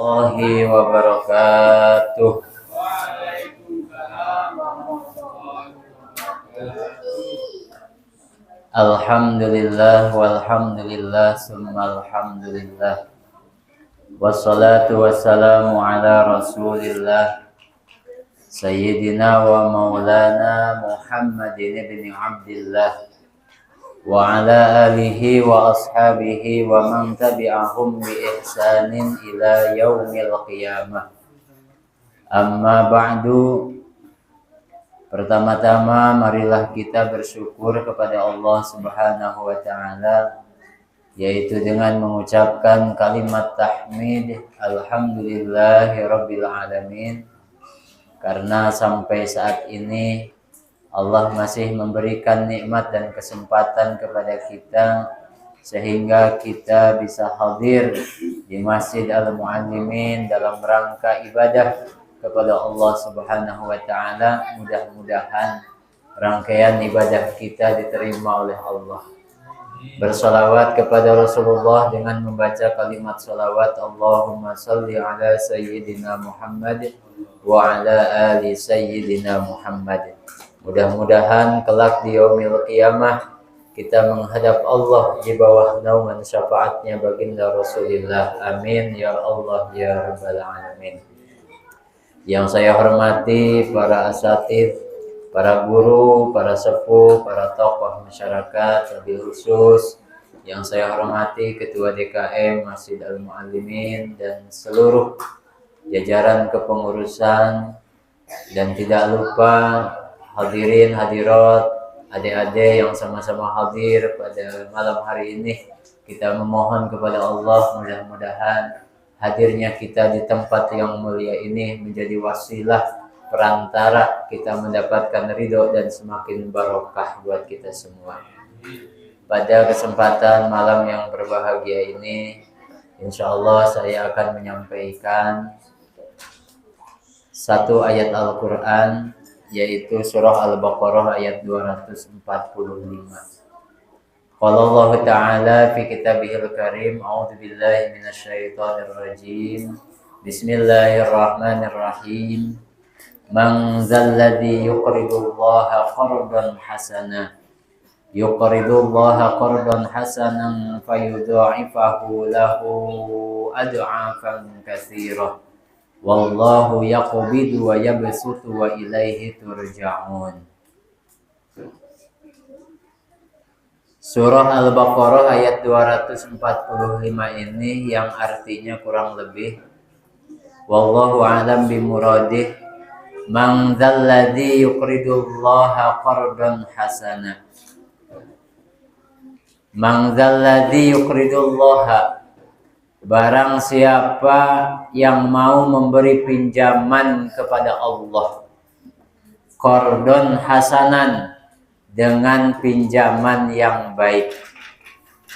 warahmatullahi wabarakatuh. Alhamdulillah walhamdulillah summa alhamdulillah. Wassalatu wassalamu ala rasulillah Sayyidina wa maulana Muhammadin ibn Abdillah wa ala alihi wa ashabihi wa man tabi'ahum bi ihsanin ila yaumil qiyamah. Amma ba'du. Pertama-tama marilah kita bersyukur kepada Allah Subhanahu wa taala, yaitu dengan mengucapkan kalimat tahmid alhamdulillahirabbil alamin, karena sampai saat ini Allah masih memberikan nikmat dan kesempatan kepada kita sehingga kita bisa hadir di Masjid Al-Muallimin dalam rangka ibadah kepada Allah Subhanahu wa taala. Mudah-mudahan rangkaian ibadah kita diterima oleh Allah. Bersalawat kepada Rasulullah dengan membaca kalimat salawat Allahumma salli ala sayyidina Muhammad wa ala ali sayyidina Muhammad. Mudah-mudahan kelak di yaumil qiyamah kita menghadap Allah di bawah naungan syafaatnya baginda Rasulullah. Amin ya Allah ya rabbal alamin. Yang saya hormati para asatidz, para guru, para sepuh, para tokoh masyarakat, lebih khusus yang saya hormati Ketua DKM Masjid Al-Muallimin dan seluruh jajaran kepengurusan, dan tidak lupa hadirin hadirat, adik-adik yang sama-sama hadir pada malam hari ini. Kita memohon kepada Allah mudah-mudahan hadirnya kita di tempat yang mulia ini menjadi wasilah perantara kita mendapatkan ridho dan semakin barokah buat kita semua. Pada kesempatan malam yang berbahagia ini, insya Allah saya akan menyampaikan satu ayat Al-Quran, yaitu surah Al-Baqarah ayat 245. Qala Allah Ta'ala fi kitabihil karim, a'udzu billahi minasyaitonir rajim. Bismillahirrahmanirrahim. Man dzalladzi yuqridullaha qardan hasana fayudha'ifahu lahu ad'afan katsirah. Wallahu yaqbidu wa yabsutu wa ilaihi turja'un. Surah Al-Baqarah ayat 245 ini yang artinya kurang lebih, wallahu a'lam bimuradih, man dzalladzi yuqridullaha qardan hasana. Man dzalladzi yuqridullaha, barang siapa yang mau memberi pinjaman kepada Allah, qardon hasanan, dengan pinjaman yang baik.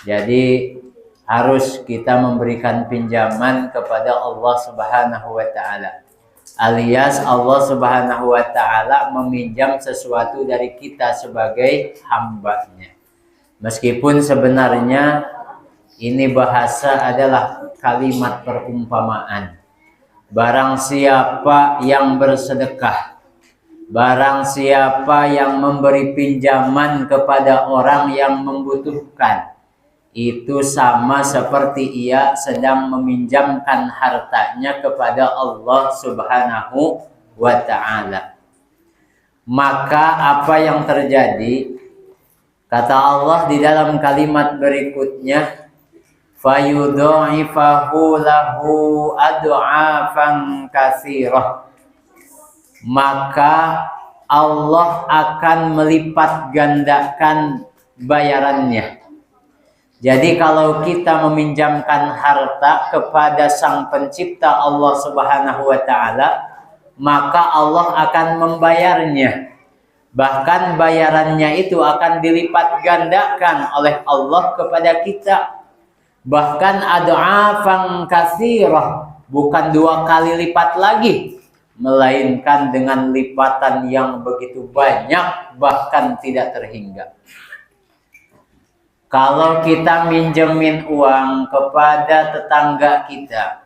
Jadi harus kita memberikan pinjaman kepada Allah Subhanahu wa taala, alias Allah Subhanahu wa taala meminjam sesuatu dari kita sebagai hambanya. Meskipun sebenarnya ini bahasa adalah kalimat perumpamaan. Barang siapa yang bersedekah, barang siapa yang memberi pinjaman kepada orang yang membutuhkan, itu sama seperti ia sedang meminjamkan hartanya kepada Allah Subhanahu wa ta'ala. Maka apa yang terjadi? Kata Allah di dalam kalimat berikutnya, fayudha'ifahu lahu ad'afan katsirah. Maka Allah akan melipat gandakan bayarannya. Jadi kalau kita meminjamkan harta kepada Sang Pencipta Allah Subhanahu wa taala, maka Allah akan membayarnya. Bahkan bayarannya itu akan dilipat gandakan oleh Allah kepada kita. Bahkan ad'afan katsirah, bukan 2 kali lipat lagi, melainkan dengan lipatan yang begitu banyak, bahkan tidak terhingga. Kalau kita minjemin uang kepada tetangga kita,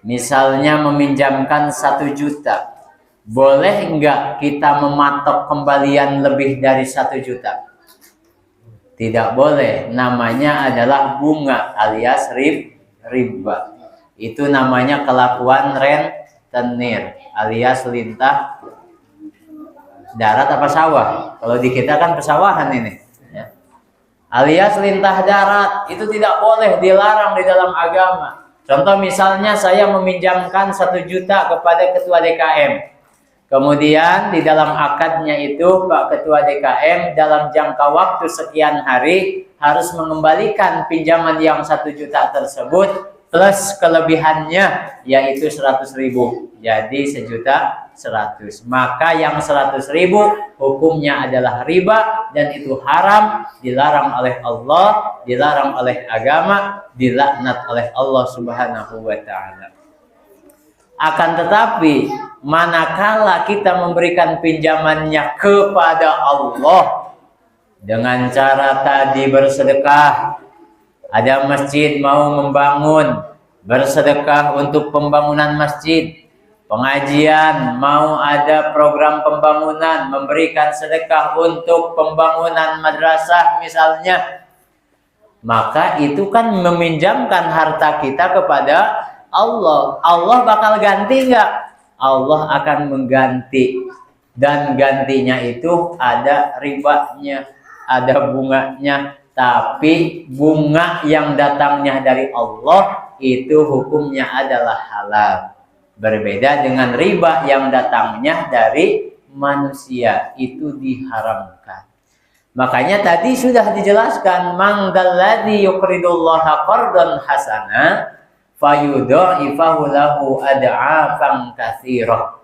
Misalnya meminjamkan 1 juta. Boleh enggak kita mematok kembalian lebih dari 1 juta? Tidak boleh. Namanya adalah bunga alias riba. Itu namanya kelakuan rentenir alias lintah darat apa sawah. Kalau di kita kan pesawahan ini. Ya. Alias lintah darat itu tidak boleh, dilarang di dalam agama. Contoh misalnya saya meminjamkan 1 juta kepada ketua DKM. Kemudian di dalam akadnya itu Pak Ketua DKM dalam jangka waktu sekian hari harus mengembalikan pinjaman yang 1 juta tersebut plus kelebihannya yaitu 100.000. Jadi 1.100.000. Maka yang 100.000 hukumnya adalah riba dan itu haram, dilarang oleh Allah, dilarang oleh agama, dilaknat oleh Allah Subhanahu wa taala. Akan tetapi manakala kita memberikan pinjamannya kepada Allah dengan cara tadi bersedekah, ada masjid mau membangun, bersedekah untuk pembangunan masjid, pengajian mau ada program pembangunan, memberikan sedekah untuk pembangunan madrasah misalnya, maka itu kan meminjamkan harta kita kepada Allah. Allah bakal ganti enggak? Allah akan mengganti, dan gantinya itu ada ribanya, ada bunganya. Tapi bunga yang datangnya dari Allah itu hukumnya adalah halal. Berbeda dengan riba yang datangnya dari manusia, itu diharamkan. Makanya tadi sudah dijelaskan, man dalladzi yuqridullaha qardan hasana fayudha'ifahu lahu ad'afan katsirah.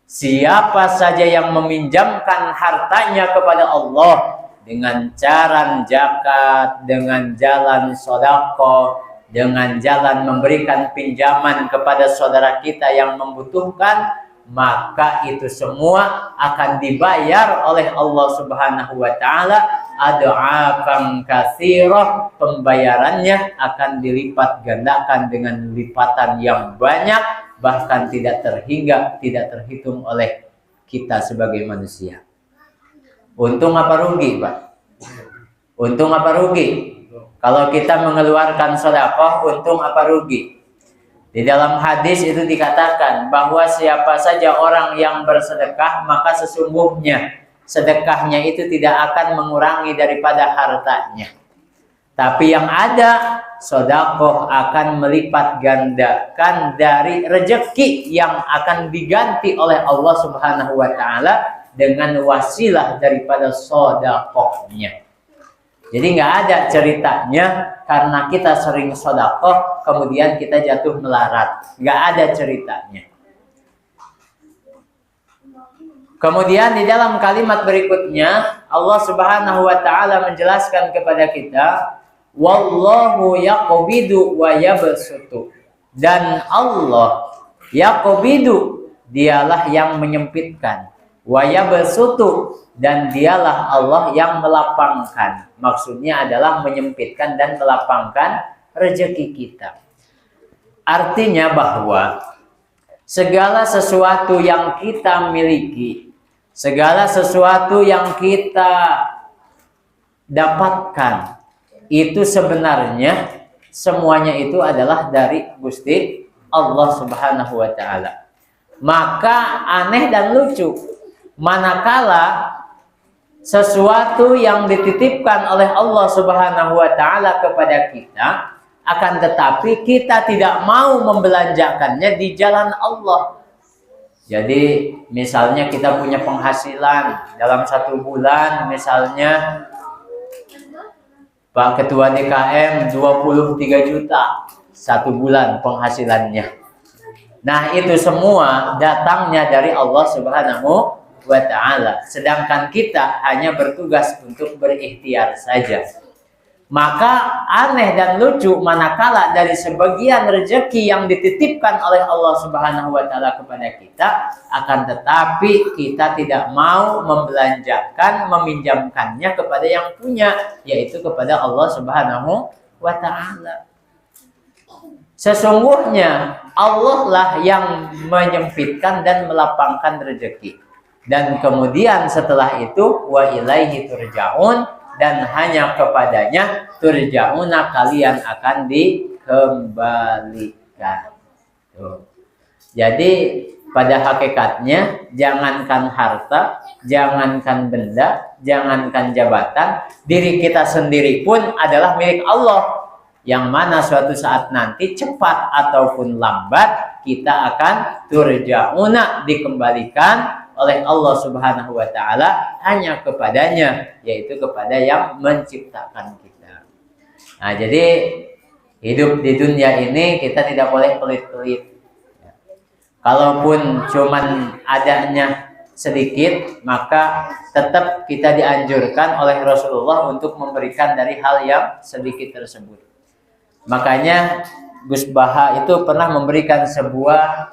Siapa saja yang meminjamkan hartanya kepada Allah dengan cara zakat, dengan jalan sedekah, dengan jalan memberikan pinjaman kepada saudara kita yang membutuhkan, maka itu semua akan dibayar oleh Allah Subhanahu wa taala ad'afan katsirah. Pembayarannya akan dilipat gandakan dengan lipatan yang banyak, bahkan tidak terhingga, tidak terhitung oleh kita sebagai manusia. Untung apa rugi, Pak? Untung apa rugi? Kalau kita mengeluarkan sedekah, untung apa rugi? Di dalam hadis itu dikatakan bahwa siapa saja orang yang bersedekah, maka sesungguhnya sedekahnya itu tidak akan mengurangi daripada hartanya. Tapi yang ada, sedekah akan melipat gandakan dari rezeki yang akan diganti oleh Allah Subhanahu wa taala dengan wasilah daripada sedekahnya. Jadi nggak ada ceritanya karena kita sering sedekah kemudian kita jatuh melarat. Nggak ada ceritanya. Kemudian di dalam kalimat berikutnya Allah Subhanahu wa taala menjelaskan kepada kita, wallahu yaqbidu wa yabsutu. Dan Allah yaqbidu, dialah yang menyempitkan, wa yabsutu, dan dialah Allah yang melapangkan. Maksudnya adalah menyempitkan dan melapangkan rezeki kita. Artinya bahwa segala sesuatu yang kita miliki, segala sesuatu yang kita dapatkan, itu sebenarnya semuanya itu adalah dari Gusti Allah Subhanahu wa taala. Maka aneh dan lucu manakala sesuatu yang dititipkan oleh Allah Subhanahu wa taala kepada kita, akan tetapi kita tidak mau membelanjakannya di jalan Allah. Jadi misalnya kita punya penghasilan dalam 1 bulan, misalnya Pak Ketua DKM 23 juta 1 bulan penghasilannya. Nah itu semua datangnya dari Allah Subhanahu wa ta'ala. Sedangkan kita hanya bertugas untuk berikhtiar saja. Maka aneh dan lucu manakala dari sebagian rezeki yang dititipkan oleh Allah Subhanahu wa ta'ala kepada kita, akan tetapi kita tidak mau membelanjakan, meminjamkannya kepada yang punya, yaitu kepada Allah Subhanahu wa ta'ala. Sesungguhnya Allah lah yang menyempitkan dan melapangkan rezeki. Dan kemudian setelah itu wa ilaihi turja'un, dan hanya kepadanya turja'una, kalian akan dikembalikan. Tuh. Jadi pada hakikatnya jangankan harta, jangankan benda, jangankan jabatan, diri kita sendiri pun adalah milik Allah. Yang mana suatu saat nanti cepat ataupun lambat kita akan turja'una, dikembalikan oleh Allah Subhanahu wa taala hanya kepadanya, yaitu kepada yang menciptakan kita. Nah, jadi hidup di dunia ini kita tidak boleh pelit-pelit. Kalaupun cuman adanya sedikit, maka tetap kita dianjurkan oleh Rasulullah untuk memberikan dari hal yang sedikit tersebut. Makanya Gus Baha itu pernah memberikan sebuah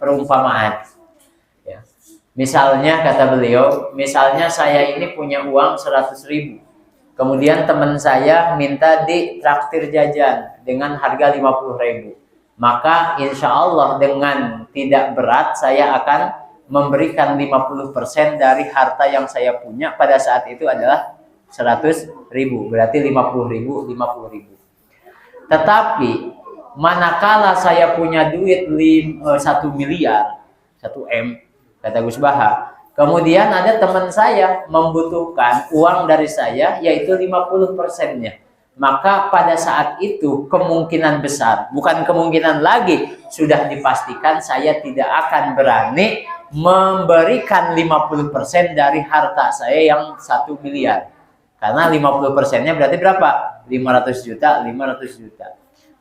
perumpamaan. Ya. Misalnya kata beliau, misalnya saya ini punya uang 100.000. Kemudian teman saya minta ditraktir jajan dengan harga 50.000. Maka insya Allah dengan tidak berat saya akan memberikan 50% dari harta yang saya punya pada saat itu adalah 100.000. Berarti 50.000. Tetapi manakala saya punya duit 1 miliar, 1 M, kata Gus Baha, kemudian ada teman saya membutuhkan uang dari saya yaitu 50%-nya. Maka pada saat itu kemungkinan besar, bukan kemungkinan lagi, sudah dipastikan saya tidak akan berani memberikan 50% dari harta saya yang 1 miliar. Karena 50%-nya berarti berapa? 500 juta.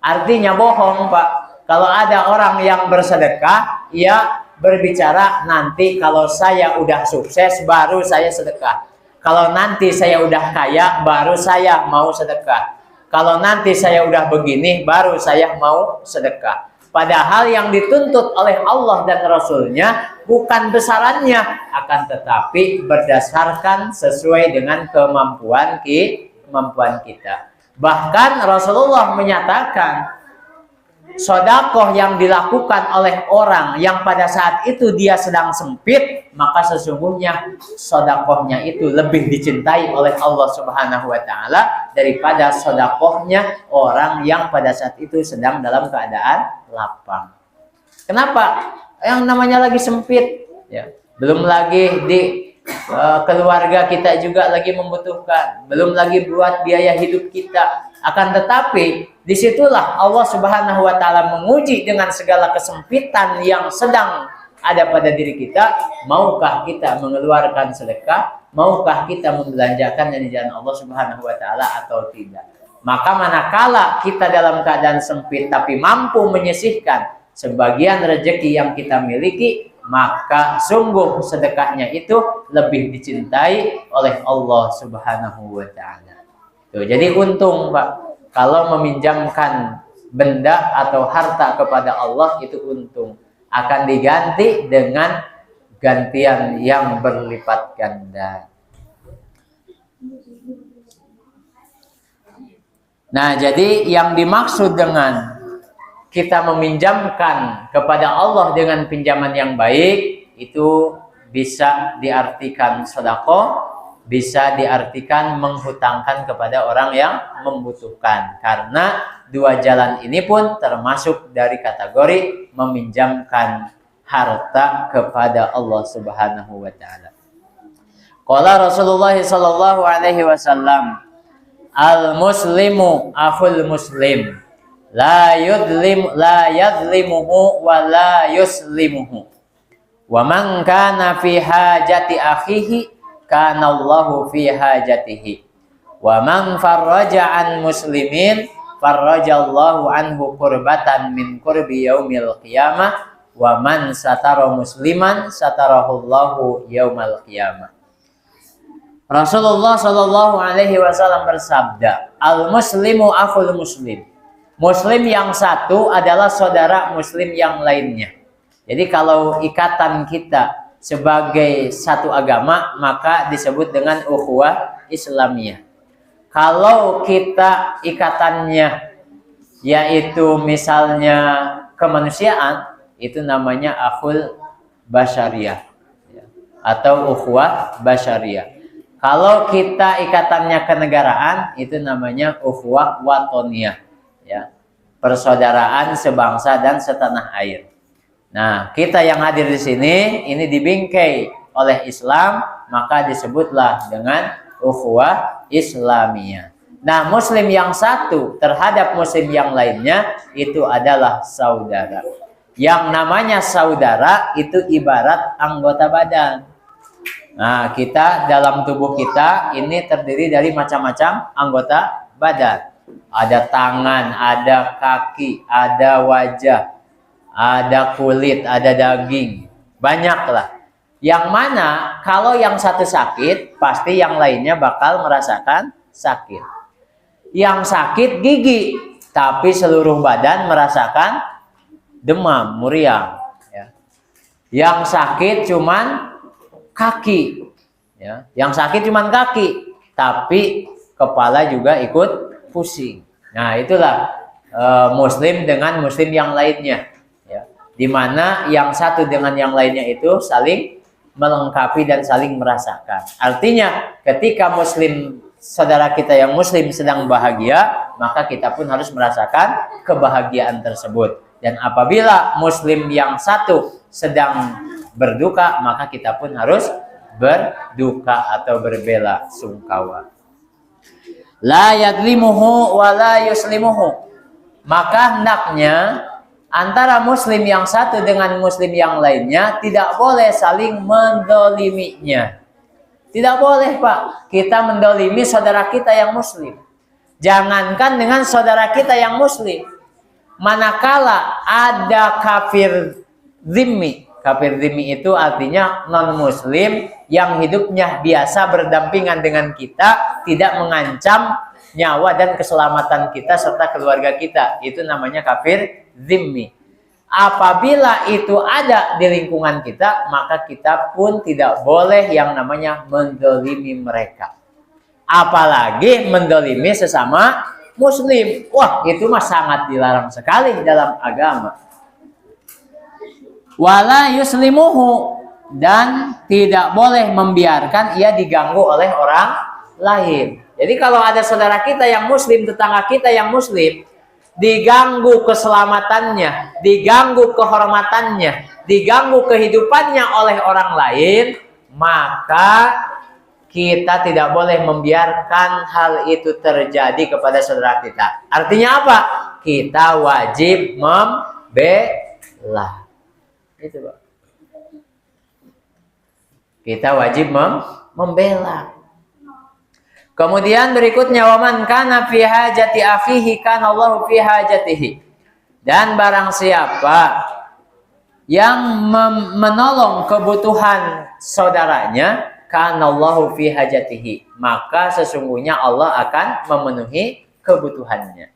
Artinya bohong, Pak. Kalau ada orang yang bersedekah, ia berbicara nanti kalau saya udah sukses baru saya sedekah. Kalau nanti saya udah kaya baru saya mau sedekah. Kalau nanti saya udah begini baru saya mau sedekah. Padahal yang dituntut oleh Allah dan Rasulnya bukan besarannya, akan tetapi berdasarkan sesuai dengan kemampuan kita. Bahkan Rasulullah menyatakan, sedekah yang dilakukan oleh orang yang pada saat itu dia sedang sempit, maka sesungguhnya sedekahnya itu lebih dicintai oleh Allah Subhanahu wa taala daripada sedekahnya orang yang pada saat itu sedang dalam keadaan lapang. Kenapa? Yang namanya lagi sempit, ya. Belum lagi di keluarga kita juga lagi membutuhkan, belum lagi buat biaya hidup kita. Akan tetapi disitulah Allah Subhanahu wa taala menguji dengan segala kesempitan yang sedang ada pada diri kita. Maukah kita mengeluarkan sedekah? Maukah kita membelanjakan dari jalan Allah Subhanahu wa taala atau tidak? Maka manakala kita dalam keadaan sempit tapi mampu menyisihkan sebagian rezeki yang kita miliki, maka sungguh sedekahnya itu lebih dicintai oleh Allah Subhanahu wa taala. Tuh, jadi untung, Pak, kalau meminjamkan benda atau harta kepada Allah itu untung, akan diganti dengan gantian yang berlipat ganda. Nah, jadi yang dimaksud dengan kita meminjamkan kepada Allah dengan pinjaman yang baik itu bisa diartikan sedekah, bisa diartikan menghutangkan kepada orang yang membutuhkan. Karena dua jalan ini pun termasuk dari kategori meminjamkan harta kepada Allah Subhanahu wa taala. Qala Rasulullah sallallahu alaihi wasallam, al-muslimu akhul muslim, la yadlimuhu wa la yuslimuhu. Wa man kana fi hajati akhihi kana Allahu fi hajatihi. Wa man farraja an muslimin farrajallahu anhu kurbatan min kurbi yaumil qiyamah. Wa man satara musliman satarahullahu yaumal qiyamah. Rasulullah Shallallahu alaihi wasallam bersabda, al muslimu akhul muslim. Muslim yang satu adalah saudara muslim yang lainnya. Jadi kalau ikatan kita sebagai satu agama, maka disebut dengan ukhuwah Islamiyah. Kalau kita ikatannya yaitu misalnya kemanusiaan, itu namanya akhul basyariah atau ukhuwah basyariah. Kalau kita ikatannya kenegaraan, itu namanya ukhuwah watoniyah, ya, persaudaraan sebangsa dan setanah air. Nah, kita yang hadir di sini ini dibingkai oleh Islam, maka disebutlah dengan ukhuwah Islamiyah. Nah, muslim yang satu terhadap muslim yang lainnya itu adalah saudara. Yang namanya saudara itu ibarat anggota badan. Nah, kita dalam tubuh kita ini terdiri dari macam-macam anggota badan. Ada tangan, ada kaki, ada wajah, ada kulit, ada daging. Banyaklah. Yang mana kalau yang satu sakit, pasti yang lainnya bakal merasakan sakit. Yang sakit gigi, tapi seluruh badan merasakan demam, meriang. Ya. Yang sakit cuman kaki, ya. Yang sakit cuman kaki, tapi kepala juga ikut pusing. Nah, itulah muslim dengan muslim yang lainnya, ya. Dimana yang satu dengan yang lainnya itu saling melengkapi dan saling merasakan. Artinya, ketika muslim saudara kita yang muslim sedang bahagia, maka kita pun harus merasakan kebahagiaan tersebut. Dan apabila muslim yang satu sedang berduka, maka kita pun harus berduka atau berbela sungkawa. La yadlimuhu wa la yuslimuhu. Maka hendaknya antara muslim yang satu dengan muslim yang lainnya tidak boleh saling mendoliminya. Tidak boleh, Pak, kita mendolimi saudara kita yang muslim. Jangankan dengan saudara kita yang muslim, manakala ada kafir zimmi. Kafir zimmi itu artinya non-muslim yang hidupnya biasa berdampingan dengan kita, tidak mengancam nyawa dan keselamatan kita serta keluarga kita. Itu namanya kafir zimmi. Apabila itu ada di lingkungan kita, maka kita pun tidak boleh yang namanya mendolimi mereka. Apalagi mendolimi sesama muslim. Wah, itu mah sangat dilarang sekali dalam agama. Wala yuslimuhu, dan tidak boleh membiarkan ia diganggu oleh orang lain. Jadi kalau ada saudara kita yang muslim, tetangga kita yang muslim, diganggu keselamatannya, diganggu kehormatannya, diganggu kehidupannya oleh orang lain, maka kita tidak boleh membiarkan hal itu terjadi kepada saudara kita. Artinya apa? Kita wajib membela. Itu, Pak. Kita wajib membela. Kemudian berikutnya, waman kana fi hajati akhihi kana Allahu fi hajatihi. Dan barang siapa yang menolong kebutuhan saudaranya, kana Allahu fi hajatihi, maka sesungguhnya Allah akan memenuhi kebutuhannya.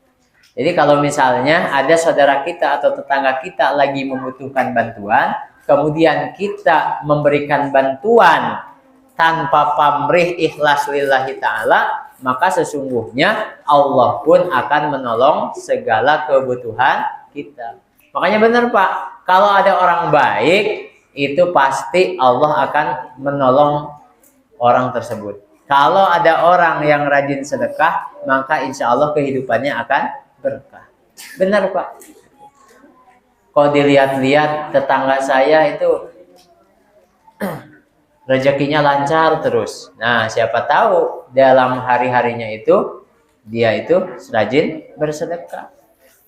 Jadi kalau misalnya ada saudara kita atau tetangga kita lagi membutuhkan bantuan, kemudian kita memberikan bantuan tanpa pamrih ikhlas lillahi ta'ala, maka sesungguhnya Allah pun akan menolong segala kebutuhan kita. Makanya benar, Pak, kalau ada orang baik, itu pasti Allah akan menolong orang tersebut. Kalau ada orang yang rajin sedekah, maka insya Allah kehidupannya akan berkah. Benar, Pak. Kalau dilihat-lihat tetangga saya itu rezekinya lancar terus. Nah, siapa tahu dalam hari-harinya itu dia itu rajin bersedekah.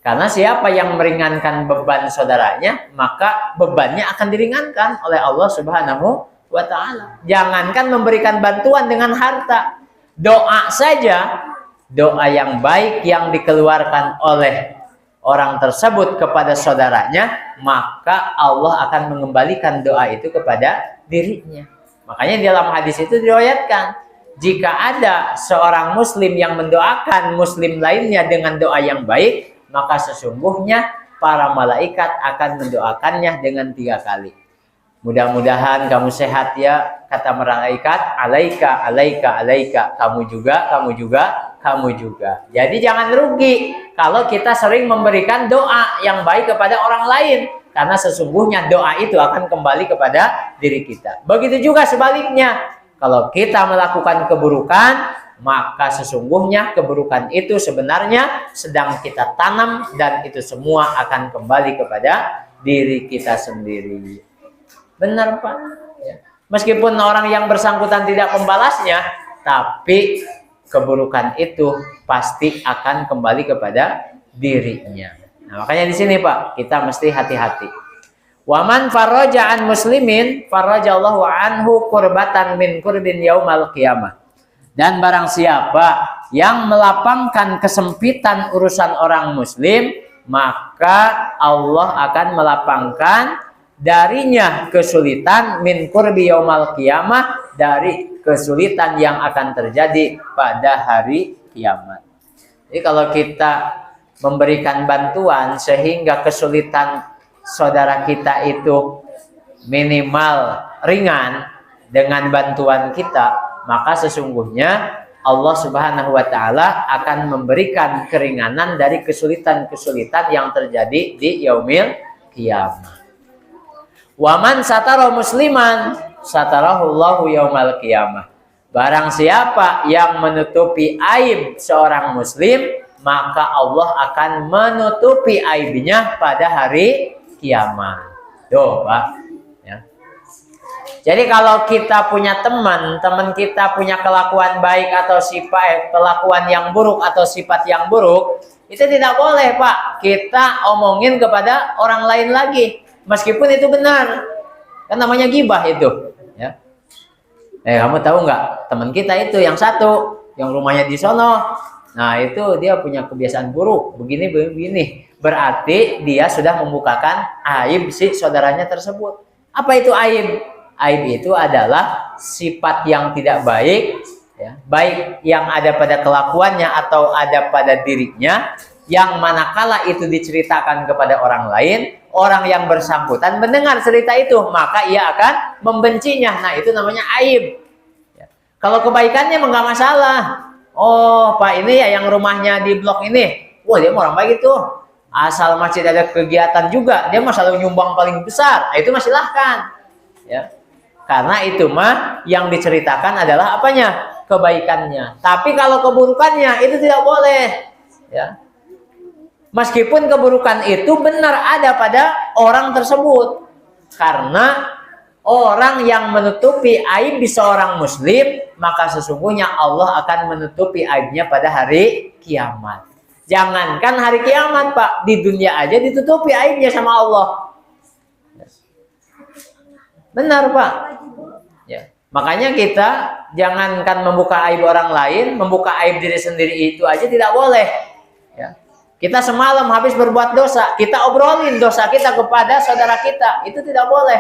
Karena siapa yang meringankan beban saudaranya, maka bebannya akan diringankan oleh Allah Subhanahu wa ta'ala. Jangankan memberikan bantuan dengan harta, doa saja, doa yang baik yang dikeluarkan oleh orang tersebut kepada saudaranya, maka Allah akan mengembalikan doa itu kepada dirinya. Makanya dalam hadis itu diriwayatkan, jika ada seorang muslim yang mendoakan muslim lainnya dengan doa yang baik, maka sesungguhnya para malaikat akan mendoakannya dengan 3 kali. Mudah-mudahan kamu sehat ya, kata malaikat, alaika, alaika, alaika. Kamu juga, kamu juga. Jadi jangan rugi kalau kita sering memberikan doa yang baik kepada orang lain. Karena sesungguhnya doa itu akan kembali kepada diri kita. Begitu juga sebaliknya. Kalau kita melakukan keburukan, maka sesungguhnya keburukan itu sebenarnya sedang kita tanam dan itu semua akan kembali kepada diri kita sendiri. Benar, Pak? Ya. Meskipun orang yang bersangkutan tidak membalasnya, tapi keburukan itu pasti akan kembali kepada dirinya. Nah, makanya di sini Pak, kita mesti hati-hati. Waman faraja an muslimin farajallahu anhu kurbatan min kurbin yaumal qiyamah. Dan barang siapa yang melapangkan kesempitan urusan orang muslim, maka Allah akan melapangkan darinya kesulitan min kurbi yaumal qiyamah, dari kesulitan yang akan terjadi pada hari kiamat. Jadi kalau kita memberikan bantuan sehingga kesulitan saudara kita itu minimal ringan dengan bantuan kita, maka sesungguhnya Allah Subhanahu wa taala akan memberikan keringanan dari kesulitan-kesulitan yang terjadi di yaumil qiyamah. Waman satara musliman satarahullahu yaumal qiyamah. Barang siapa yang menutupi aib seorang muslim, maka Allah akan menutupi aibnya pada hari kiamat. Tuh, Pak. Ya. Jadi kalau kita punya teman kita punya kelakuan baik atau sifat kelakuan yang buruk atau sifat yang buruk, itu tidak boleh, Pak, kita omongin kepada orang lain lagi, meskipun itu benar. Kan namanya ghibah itu. Ya. Kamu tahu nggak teman kita itu yang satu, yang rumahnya di sono? Nah, itu dia punya kebiasaan buruk, begini. Berarti dia sudah membukakan aib si saudaranya tersebut. Apa itu aib? Aib itu adalah sifat yang tidak baik, ya, baik yang ada pada kelakuannya atau ada pada dirinya, yang manakala itu diceritakan kepada orang lain, orang yang bersangkutan mendengar cerita itu, maka ia akan membencinya. Nah, itu namanya aib. Ya. Kalau kebaikannya nggak masalah. Oh, Pak ini ya yang rumahnya di blok ini. Wah, dia orang baik itu. Asal masjid ada kegiatan juga, dia mah selalu nyumbang paling besar. Nah, itu mah silahkan. Ya. Karena itu mah yang diceritakan adalah apanya? Kebaikannya. Tapi kalau keburukannya itu tidak boleh. Ya. Meskipun keburukan itu benar ada pada orang tersebut. Karena orang yang menutupi aib di seorang muslim, maka sesungguhnya Allah akan menutupi aibnya pada hari kiamat. Jangankan hari kiamat, Pak, di dunia aja ditutupi aibnya sama Allah. Benar, Pak. Ya. Makanya kita jangankan membuka aib orang lain, membuka aib diri sendiri itu aja tidak boleh. Ya. Kita semalam habis berbuat dosa, kita obrolin dosa kita kepada saudara kita, itu tidak boleh.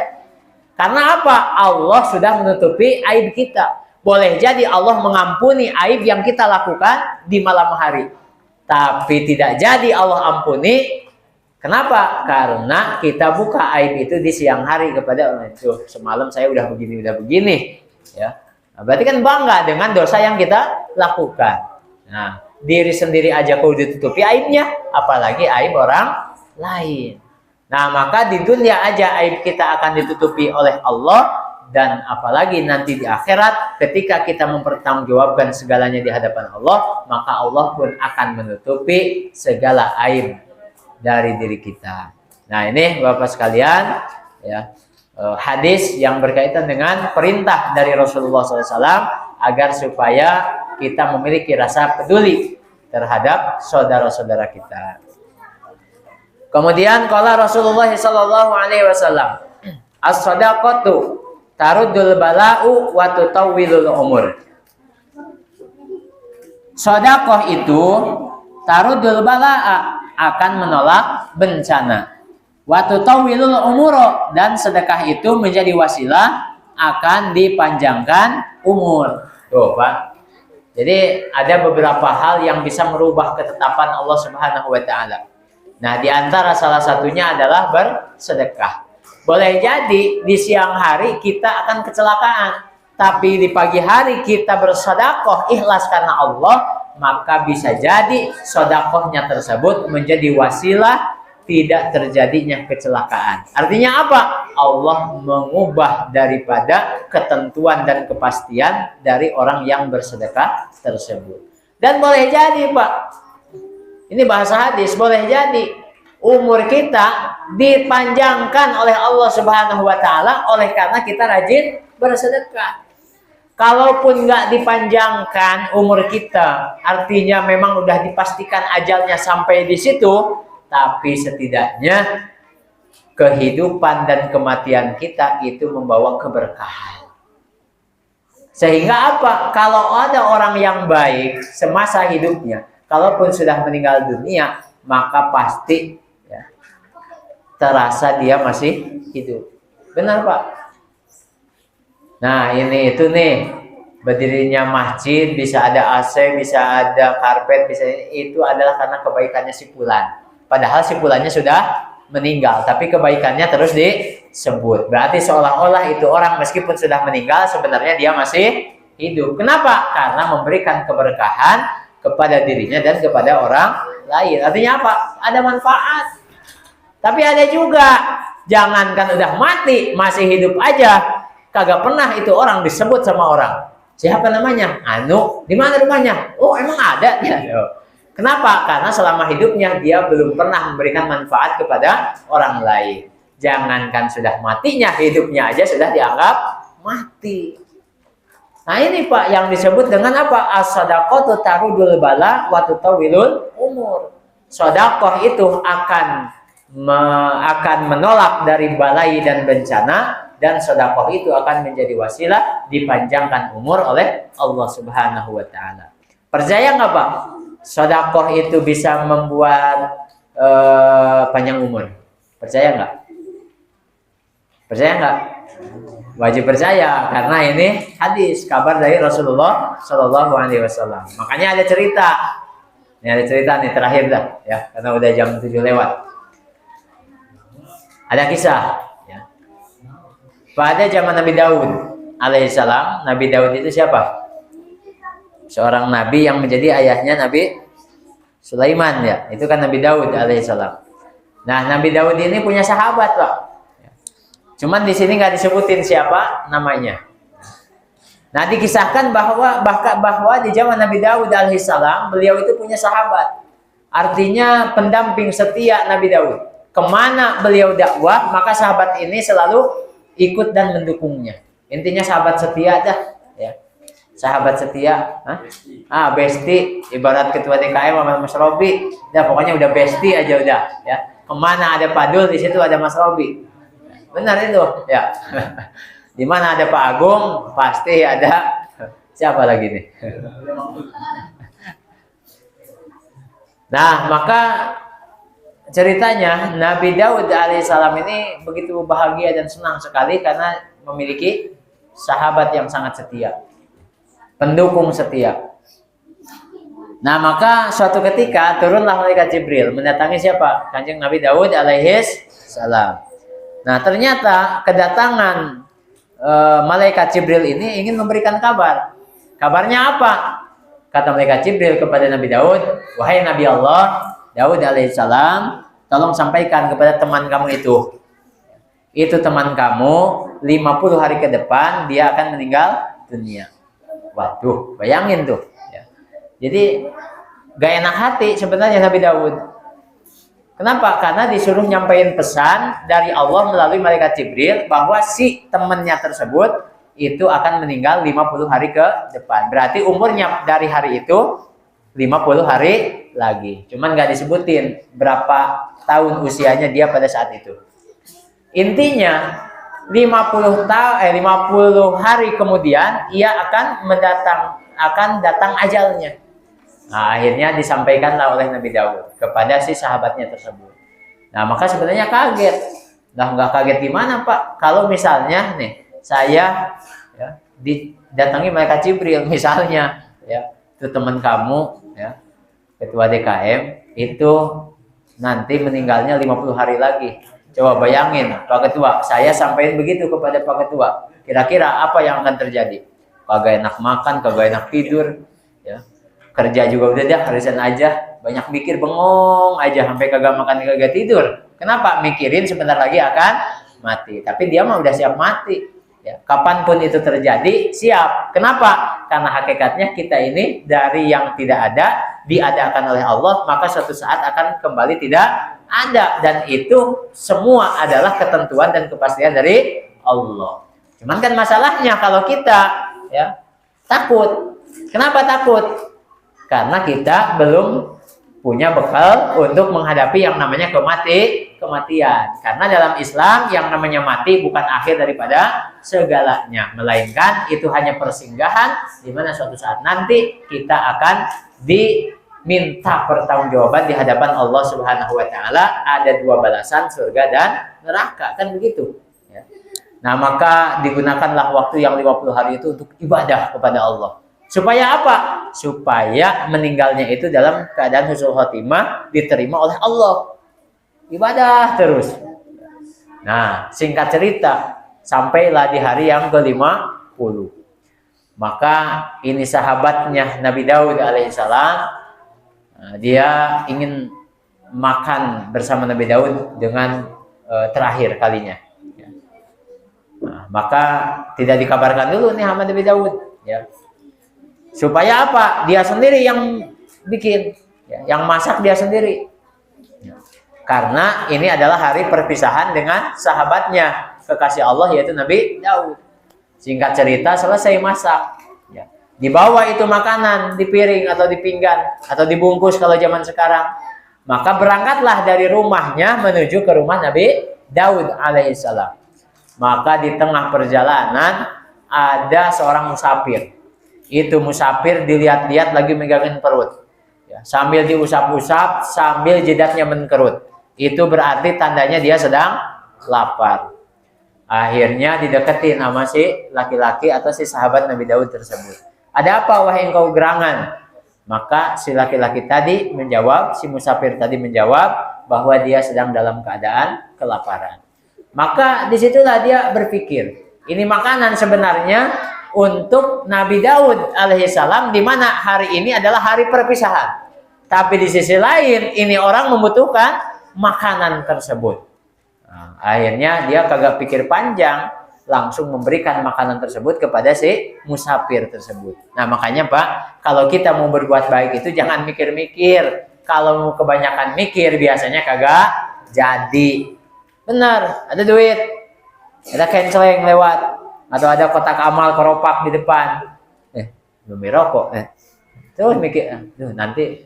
Karena apa? Allah sudah menutupi aib kita. Boleh jadi Allah mengampuni aib yang kita lakukan di malam hari. Tapi tidak jadi Allah ampuni. Kenapa? Karena kita buka aib itu di siang hari kepada orang itu. Semalam saya udah begini. Ya. Nah, berarti kan bangga dengan dosa yang kita lakukan. Nah, diri sendiri aja kalau ditutupi aibnya, apalagi aib orang lain. Nah, maka di dunia aja aib kita akan ditutupi oleh Allah, dan apalagi nanti di akhirat ketika kita mempertanggungjawabkan segalanya di hadapan Allah, maka Allah pun akan menutupi segala aib dari diri kita. Nah, ini Bapak sekalian, ya, hadis yang berkaitan dengan perintah dari Rasulullah SAW agar supaya kita memiliki rasa peduli terhadap saudara-saudara kita. Kemudian qala Rasulullah sallallahu alaihi wasallam, as-shadaqatu taruddul bala'u wa tutawwilul umur. Sedekah itu taruddul bala'a, akan menolak bencana. Wa tutawwilul umur, dan sedekah itu menjadi wasilah akan dipanjangkan umur. Tuh, Pak. Jadi ada beberapa hal yang bisa merubah ketetapan Allah Subhanahu wa taala. Nah, di antara salah satunya adalah bersedekah. Boleh jadi di siang hari kita akan kecelakaan, tapi di pagi hari kita bersedekah ikhlas karena Allah, maka bisa jadi sodakohnya tersebut menjadi wasilah tidak terjadinya kecelakaan. Artinya apa? Allah mengubah daripada ketentuan dan kepastian dari orang yang bersedekah tersebut. Dan boleh jadi, Pak, ini bahasa hadis, boleh jadi umur kita dipanjangkan oleh Allah Subhanahu wa taala oleh karena kita rajin bersedekah. Kalaupun nggak dipanjangkan umur kita, artinya memang udah dipastikan ajalnya sampai di situ, tapi setidaknya kehidupan dan kematian kita itu membawa keberkahan. Sehingga apa? Kalau ada orang yang baik semasa hidupnya, kalaupun sudah meninggal dunia, maka pasti terasa dia masih hidup. Benar, Pak? Nah, ini itu nih, berdirinya masjid, bisa ada AC, bisa ada karpet, bisa itu adalah karena kebaikannya si fulan. Padahal si fulannya sudah meninggal, tapi kebaikannya terus disebut. Berarti seolah-olah itu orang meskipun sudah meninggal, sebenarnya dia masih hidup. Kenapa? Karena memberikan keberkahan kepada dirinya dan kepada orang lain. Artinya apa? Ada manfaat. Tapi ada juga, jangankan udah mati, masih hidup aja, kagak pernah itu orang disebut sama orang. Siapa namanya? Anu. Di mana rumahnya? Oh, emang ada? Kenapa? Karena selama hidupnya dia belum pernah memberikan manfaat kepada orang lain. Jangankan sudah matinya, hidupnya aja sudah dianggap mati. Nah ini, Pak, yang disebut dengan apa? As-sadaqatu tarudul bala wa tutawilul umur. Sedekah itu akan menolak dari balai dan bencana, dan sedekah itu akan menjadi wasilah dipanjangkan umur oleh Allah Subhanahu wa taala. Percaya nggak, Pak? Sedekah itu bisa membuat panjang umur. Percaya nggak? Percaya nggak? Wajib percaya, karena ini hadis, kabar dari Rasulullah Shallallahu Alaihi Wasallam. Makanya ada cerita. Ini ada cerita nih terakhir dah, ya, karena udah jam 7 lewat. Ada kisah, ya. Pada zaman Nabi Daud alaihissalam. Nabi Daud itu siapa? Seorang nabi yang menjadi ayahnya Nabi Sulaiman, ya. Itu kan Nabi Daud alaihissalam. Nah, Nabi Daud ini punya sahabat, Pak. Cuman di sini nggak disebutin siapa namanya. Nah, dikisahkan bahwa di zaman Nabi Daud alaihissalam, beliau itu punya sahabat. Artinya pendamping setia Nabi Daud. Kemana beliau dakwah, maka sahabat ini selalu ikut dan mendukungnya. Intinya sahabat setia dah, ya. Sahabat setia, besti, ibarat ketua DKM sama Mas Robi, dah pokoknya udah besti aja udah, ya. Kemana ada Padul, di situ ada Mas Robi. Benar itu, ya. Di mana ada Pak Agung, pasti ada siapa lagi nih? Nah, maka ceritanya Nabi Daud alaihissalam ini begitu bahagia dan senang sekali karena memiliki sahabat yang sangat setia, pendukung setia. Nah, maka suatu ketika turunlah malaikat Jibril mendatangi siapa? Kanjeng Nabi Daud alaihissalam. Nah, ternyata kedatangan malaikat Jibril ini ingin memberikan kabar. Kabarnya apa? Kata malaikat Jibril kepada Nabi Daud, "Wahai Nabi Allah, Daud alaihissalam, tolong sampaikan kepada teman kamu itu. Itu teman kamu 50 hari ke depan dia akan meninggal dunia." Waduh, bayangin tuh, ya. Jadi gak enak hati sebenarnya Nabi Daud. Kenapa? Karena disuruh nyampein pesan dari Allah melalui malaikat Jibril bahwa si temannya tersebut itu akan meninggal 50 hari ke depan. Berarti umurnya dari hari itu 50 hari lagi. Cuman nggak disebutin berapa tahun usianya dia pada saat itu. Intinya 50 hari kemudian ia akan datang ajalnya. Nah, akhirnya disampaikanlah oleh Nabi Daud kepada si sahabatnya tersebut. Nah, maka sebenarnya kaget. Nah, nggak kaget gimana, Pak? Kalau misalnya nih saya, ya, didatangi malaikat Jibril misalnya, ya, itu teman kamu, ya, ketua DKM itu nanti meninggalnya 50 hari lagi. Coba bayangin, Pak Ketua, saya sampaikan begitu kepada Pak Ketua. Kira-kira apa yang akan terjadi? Kagak enak makan, kagak enak tidur, ya. Kerja juga udah dah, harisan aja. Banyak mikir, bengong aja sampai kagak makan kagak tidur. Kenapa? Mikirin sebentar lagi akan mati. Tapi dia mah udah siap mati. Ya, kapanpun itu terjadi, siap. Kenapa? Karena hakikatnya kita ini dari yang tidak ada diadakan oleh Allah, maka suatu saat akan kembali tidak ada. Dan itu semua adalah ketentuan dan kepastian dari Allah. Cuman kan masalahnya kalau kita ya takut. Kenapa takut? Karena kita belum punya bekal untuk menghadapi yang namanya kematian. Karena dalam Islam yang namanya mati bukan akhir daripada segalanya, melainkan itu hanya persinggahan di mana suatu saat nanti kita akan diminta pertanggungjawaban di hadapan Allah Subhanahu wa taala. Ada dua balasan, surga dan neraka, kan begitu ya. Nah, maka digunakanlah waktu yang 50 hari itu untuk ibadah kepada Allah. Supaya apa? Supaya meninggalnya itu dalam keadaan husnul khotimah, diterima oleh Allah. Ibadah terus. Nah, singkat cerita, sampailah di hari yang ke-50. Maka ini sahabatnya Nabi Daud alaihissalam, dia ingin makan bersama Nabi Daud dengan terakhir kalinya. Nah, maka tidak dikabarkan dulu nih sama Nabi Daud, ya. Supaya apa? Dia sendiri yang bikin, ya, yang masak dia sendiri. Ya. Karena ini adalah hari perpisahan dengan sahabatnya, kekasih Allah yaitu Nabi Daud. Singkat cerita, selesai masak. Ya. Dibawa itu makanan di piring atau di pinggan atau dibungkus kalau zaman sekarang. Maka berangkatlah dari rumahnya menuju ke rumah Nabi Daud alaihissalam. Maka di tengah perjalanan ada seorang musafir. Itu musafir dilihat-lihat lagi megangin perut. Ya, sambil diusap-usap, sambil jidatnya menkerut. Itu berarti tandanya dia sedang lapar. Akhirnya dideketin sama si laki-laki atau si sahabat Nabi Daud tersebut. Ada apa wahai engkau gerangan? Maka si laki-laki tadi menjawab, si musafir tadi menjawab bahwa dia sedang dalam keadaan kelaparan. Maka disitulah dia berpikir, ini makanan sebenarnya untuk Nabi Daud alaihissalam, di mana hari ini adalah hari perpisahan. Tapi di sisi lain ini orang membutuhkan makanan tersebut. Nah, akhirnya dia kagak pikir panjang, langsung memberikan makanan tersebut kepada si musafir tersebut. Nah, makanya Pak, kalau kita mau berbuat baik itu jangan mikir-mikir. Kalau mau kebanyakan mikir biasanya kagak jadi. Benar, ada duit, ada kenceleng lewat, atau ada kotak amal keropak di depan, belum rokok, terus mikir, nanti,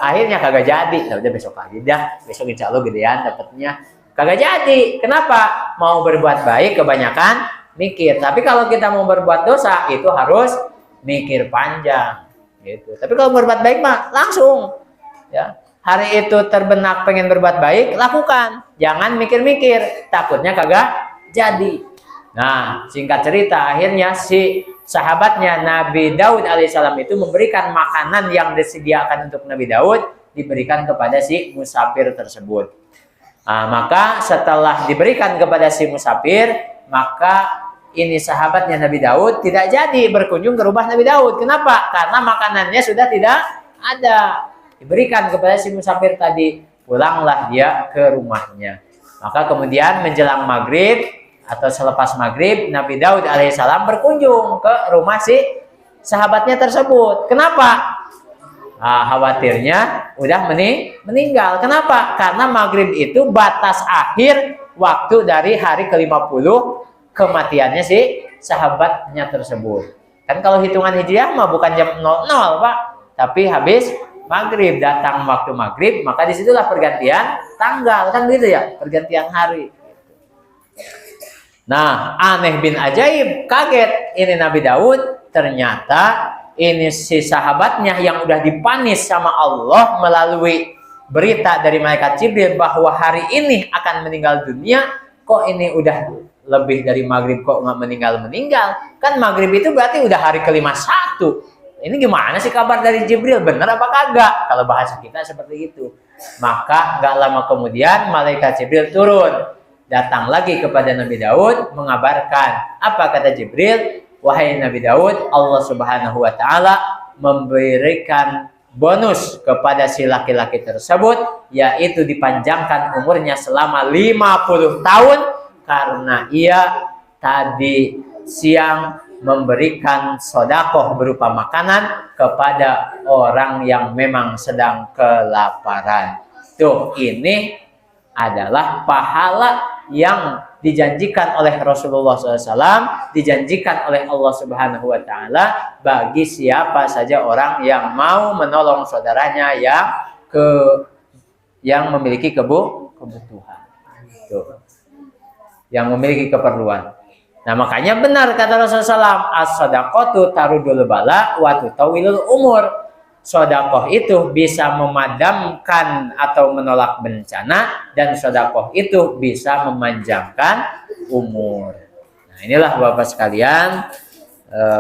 akhirnya kagak jadi. Nah, udah besok aja dah, besok insya Allah gedean dapatnya. Kagak jadi. Kenapa? Mau berbuat baik kebanyakan mikir. Tapi kalau kita mau berbuat dosa itu harus mikir panjang, gitu. Tapi kalau berbuat baik mah langsung, ya. Hari itu terbenak pengen berbuat baik, lakukan. Jangan mikir-mikir, takutnya kagak jadi. Nah, singkat cerita, akhirnya si sahabatnya Nabi Daud alaihissalam itu memberikan makanan yang disediakan untuk Nabi Daud, diberikan kepada si musafir tersebut. Nah, maka setelah diberikan kepada si musafir, maka ini sahabatnya Nabi Daud tidak jadi berkunjung ke rumah Nabi Daud. Kenapa? Karena makanannya sudah tidak ada. Diberikan kepada si musafir tadi. Pulanglah dia ke rumahnya. Maka kemudian menjelang maghrib atau selepas maghrib, Nabi Daud alaihissalam berkunjung ke rumah si sahabatnya tersebut. Kenapa? Khawatirnya udah meninggal. Kenapa? Karena maghrib itu batas akhir waktu dari hari ke-50 kematiannya si sahabatnya tersebut. Kan kalau hitungan hijriah mah bukan jam 00 Pak, tapi habis maghrib, datang waktu maghrib, maka disitulah pergantian tanggal, kan gitu ya, pergantian hari. Nah, aneh bin ajaib, kaget ini Nabi Daud, ternyata ini si sahabatnya yang udah dipanis sama Allah melalui berita dari malaikat Jibril bahwa hari ini akan meninggal dunia. Kok ini udah lebih dari maghrib kok nggak meninggal? Kan maghrib itu berarti udah hari ke-51. Ini gimana sih kabar dari Jibril? Bener apa kagak? Kalau bahasa kita seperti itu. Maka gak lama kemudian malaikat Jibril turun. Datang lagi kepada Nabi Daud mengabarkan. Apa kata Jibril? Wahai Nabi Daud, Allah Subhanahu wa taala memberikan bonus kepada si laki-laki tersebut, yaitu dipanjangkan umurnya selama 50 tahun karena ia tadi siang memberikan sodakoh berupa makanan kepada orang yang memang sedang kelaparan. Tuh, ini adalah pahala yang dijanjikan oleh Rasulullah SAW, dijanjikan oleh Allah Subhanahu wa Ta'ala bagi siapa saja orang yang mau menolong saudaranya yang memiliki kebutuhan, tuh, yang memiliki keperluan. Nah, makanya benar kata Rasulullah SAW, as-sadaqatu tarudul bala wa tutawilul umur. Sodakoh itu bisa memadamkan atau menolak bencana, dan sodakoh itu bisa memanjangkan umur. Nah, inilah Bapak sekalian,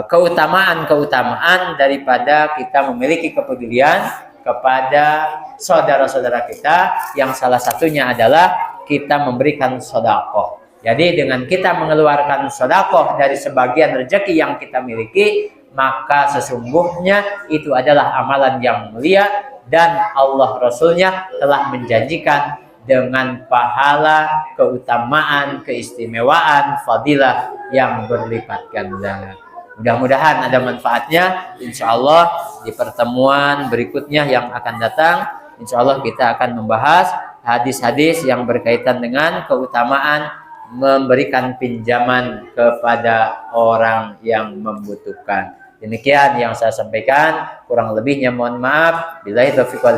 keutamaan-keutamaan daripada kita memiliki kepedulian kepada saudara-saudara kita, yang salah satunya adalah kita memberikan sodakoh. Jadi dengan kita mengeluarkan sodakoh dari sebagian rezeki yang kita miliki, maka sesungguhnya itu adalah amalan yang mulia, dan Allah Rasulnya telah menjanjikan dengan pahala, keutamaan, keistimewaan, fadilah yang berlipat ganda. Mudah-mudahan ada manfaatnya. Insya Allah di pertemuan berikutnya yang akan datang, insya Allah kita akan membahas hadis-hadis yang berkaitan dengan keutamaan memberikan pinjaman kepada orang yang membutuhkan. Demikian yang saya sampaikan, kurang lebihnya mohon maaf. Billahi taufiq wal hidayah.